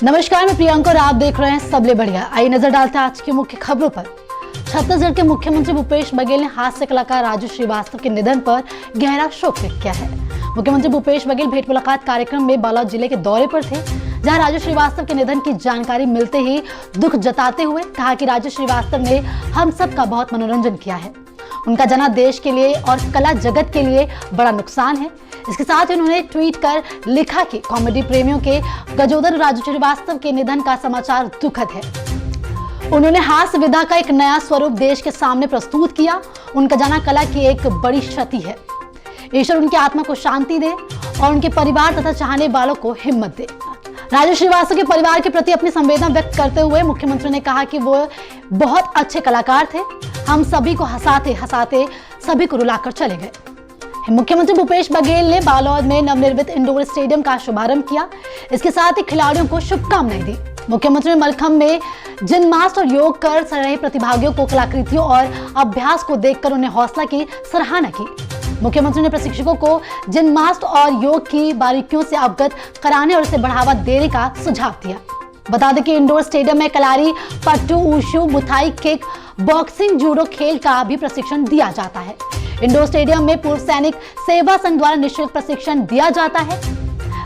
नमस्कार, मैं प्रियंका और आप देख रहे हैं सबले बढ़िया। आइए नजर डालते हैं आज की मुख्य खबरों पर। छत्तीसगढ़ के मुख्यमंत्री भूपेश बघेल ने हास्य कलाकार राजू श्रीवास्तव के निधन पर गहरा शोक व्यक्त किया है। मुख्यमंत्री भूपेश बघेल भेंट मुलाकात कार्यक्रम में बालोद जिले के दौरे पर थे, जहां राजू श्रीवास्तव के निधन की जानकारी मिलते ही दुख जताते हुए कहा कि राजू श्रीवास्तव ने हम सब का बहुत मनोरंजन किया है। उनका जाना देश के लिए और कला जगत के लिए बड़ा नुकसान है। इसके साथ ही उन्होंने ट्वीट कर लिखा कि कॉमेडी प्रेमियों के गजोदर राजू श्रीवास्तव के निधन का समाचार दुखद है। उन्होंने हास्य विधा का एक नया स्वरूप देश के सामने प्रस्तुत किया। उनका जाना कला की एक बड़ी क्षति है। ईश्वर उनकी आत्मा को शांति दे और उनके परिवार तथा चाहने वालों को हिम्मत दे। राजू श्रीवास्तव के परिवार के प्रति अपनी संवेदना व्यक्त करते हुए मुख्यमंत्री ने कहा कि वो बहुत अच्छे कलाकार थे। हम सभी को हंसाते हंसाते सभी को रुलाकर चले गए। मुख्यमंत्री भूपेश बघेल ने बालोद में नवनिर्मित इंडोर स्टेडियम का शुभारंभ किया। इसके साथ ही खिलाड़ियों को शुभकामनाएं दी। मुख्यमंत्री ने मलखंब में जिमनास्ट और योग कर रहे प्रतिभागियों को कलाकृतियों और अभ्यास को देखकर उन्हें हौसला की सराहना की। मुख्यमंत्री ने प्रशिक्षकों को जिमनास्ट और योग की बारीकियों से अवगत कराने और इसे बढ़ावा देने का सुझाव दिया। बता दें कि इंडोर स्टेडियम में कलारी, पट्टू, ऊशु, मुथाई, किक, बॉक्सिंग, जूडो खेल का भी प्रशिक्षण दिया जाता है। इंडोर स्टेडियम में पूर्व सैनिक सेवा संघ द्वारा निःशुल्क प्रशिक्षण दिया जाता है।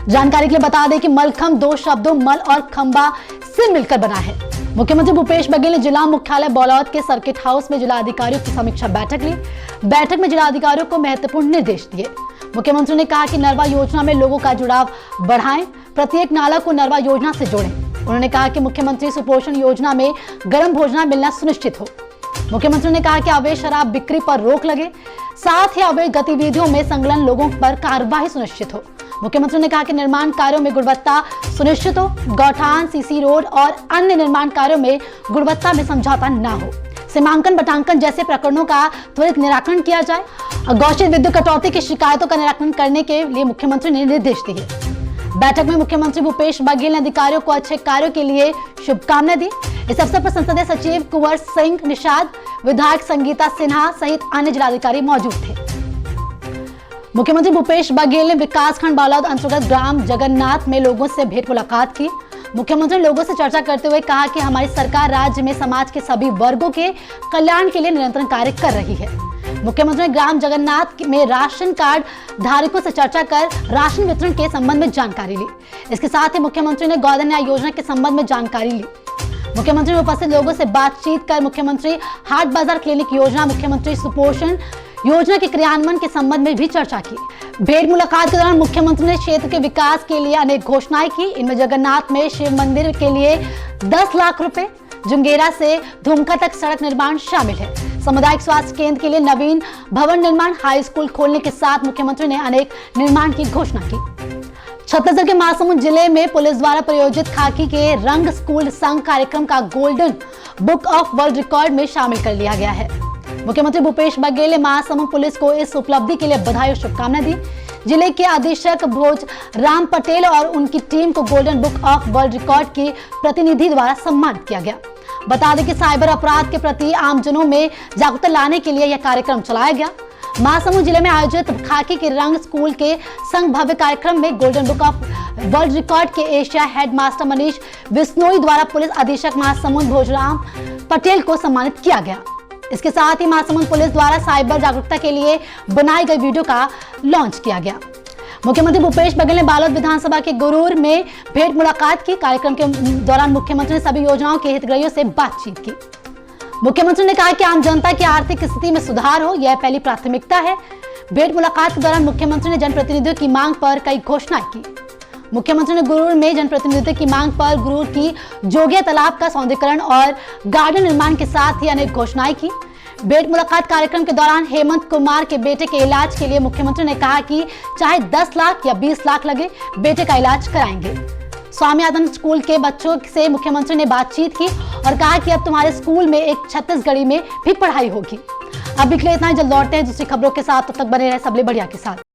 जानकारी के लिए बता दें कि मलखंब दो शब्दों मल और खंबा से मिलकर बना है। मुख्यमंत्री भूपेश बघेल ने जिला मुख्यालय बालोद के सर्किट हाउस में जिला अधिकारियों की समीक्षा बैठक ली। बैठक में जिला अधिकारियों को महत्वपूर्ण निर्देश दिए। मुख्यमंत्री ने कहा कि नरवा योजना में लोगों का जुड़ाव बढ़ाएं, प्रत्येक नाला को नरवा योजना से जोड़ें। उन्होंने कहा कि मुख्यमंत्री सुपोषण योजना में गर्म भोजन मिलना सुनिश्चित हो। मुख्यमंत्री ने कहा कि अवैध शराब बिक्री पर रोक लगे, साथ ही अवैध गतिविधियों में संलग्न लोगों पर कार्रवाई सुनिश्चित हो। मुख्यमंत्री ने कहा कि निर्माण कार्यों में गुणवत्ता सुनिश्चित हो। गौठान, सीसी रोड और अन्य निर्माण कार्यों में गुणवत्ता में समझौता न हो। सीमांकन बटांकन जैसे प्रकरणों का त्वरित निराकरण किया जाए। घोषित विद्युत कटौती की शिकायतों का निराकरण करने के लिए मुख्यमंत्री ने निर्देश दिए। बैठक में मुख्यमंत्री भूपेश बघेल ने अधिकारियों को अच्छे कार्यों के लिए शुभकामनाएं दी। इस अवसर पर संसदीय सचिव कुंवर सिंह निषाद, विधायक संगीता सिन्हा सहित अन्य जिलाधिकारी मौजूद थे। मुख्यमंत्री भूपेश बघेल ने विकासखंड बालोद अंतर्गत ग्राम जगन्नाथ में लोगों से भेंट मुलाकात की। मुख्यमंत्री ने लोगों से चर्चा करते हुए कहा कि हमारी सरकार राज्य में समाज के सभी वर्गों के कल्याण के लिए निरंतर कार्य कर रही है। मुख्यमंत्री ने ग्राम जगन्नाथ में राशन कार्ड धारकों से चर्चा कर राशन वितरण के संबंध में जानकारी ली। इसके साथ ही मुख्यमंत्री ने गोधन न्याय योजना के संबंध में जानकारी ली। मुख्यमंत्री ने उपस्थित लोगों से बातचीत कर मुख्यमंत्री हाट बाजार क्लिनिक योजना, मुख्यमंत्री सुपोषण योजना के क्रियान्वयन के संबंध में भी चर्चा की। भेंट मुलाकात के दौरान मुख्यमंत्री ने क्षेत्र के विकास के लिए अनेक घोषणाएं की। इनमें जगन्नाथ में शिव मंदिर के लिए 10 लाख रुपए, जुंगेरा से धूमका तक सड़क निर्माण शामिल है। सामुदायिक स्वास्थ्य केंद्र के लिए नवीन भवन निर्माण, हाई स्कूल खोलने के साथ मुख्यमंत्री ने अनेक निर्माण की घोषणा की। छत्तीसगढ़ के महासमुंद जिले में पुलिस द्वारा प्रायोजित खाकी के रंग स्कूल संघ कार्यक्रम का golden book of world record में शामिल कर लिया गया है। मुख्यमंत्री भूपेश बघेल ने महासमुंद पुलिस को इस उपलब्धि के लिए बधाई और शुभकामनाएं दी। जिले के अधीक्षक भोज राम पटेल और उनकी टीम को golden book of world record की प्रतिनिधि द्वारा सम्मानित किया गया। बता दें कि साइबर अपराध के प्रति आमजनों में जागरूकता लाने के लिए यह कार्यक्रम चलाया गया। महासमुंद जिले में आयोजित खाकी के रंग स्कूल के संघ भव्य कार्यक्रम में golden book of world record के Asia head master Manish Bishnoi द्वारा पुलिस अधीक्षक महासमुंद भोजराम पटेल को सम्मानित किया गया। इसके साथ ही महासमुंद पुलिस द्वारा साइबर जागरूकता के लिए बनाई गई वीडियो का लॉन्च किया गया। मुख्यमंत्री भूपेश बघेल ने बालोद विधानसभा के गुरूर में भेंट मुलाकात की। कार्यक्रम के दौरान मुख्यमंत्री ने सभी योजनाओं के हितग्राहियों से बातचीत की। मुख्यमंत्री ने कहा कि आम जनता की आर्थिक स्थिति में सुधार हो, यह पहली प्राथमिकता है। भेंट मुलाकात के दौरान मुख्यमंत्री ने जनप्रतिनिधियों की मांग पर कई घोषणाएं की। मुख्यमंत्री ने गुरूर में जनप्रतिनिधियों की मांग पर गुरूर की जोगिया तालाब का सौंदर्यीकरण और गार्डन निर्माण के साथ ही अनेक घोषणाएं की। भेंट मुलाकात कार्यक्रम के दौरान हेमंत कुमार के बेटे के इलाज के लिए मुख्यमंत्री ने कहा कि चाहे 10 लाख या 20 लाख लगे, बेटे का इलाज कराएंगे। स्वामी आदर्श स्कूल के बच्चों से मुख्यमंत्री ने बातचीत की और कहा कि अब तुम्हारे स्कूल में एक छत्तीसगढ़ी में भी पढ़ाई होगी। अब इतना ही, जल्द लौटते हैं दूसरी खबरों के साथ। तब तक बने रहे सबले बढ़िया के साथ।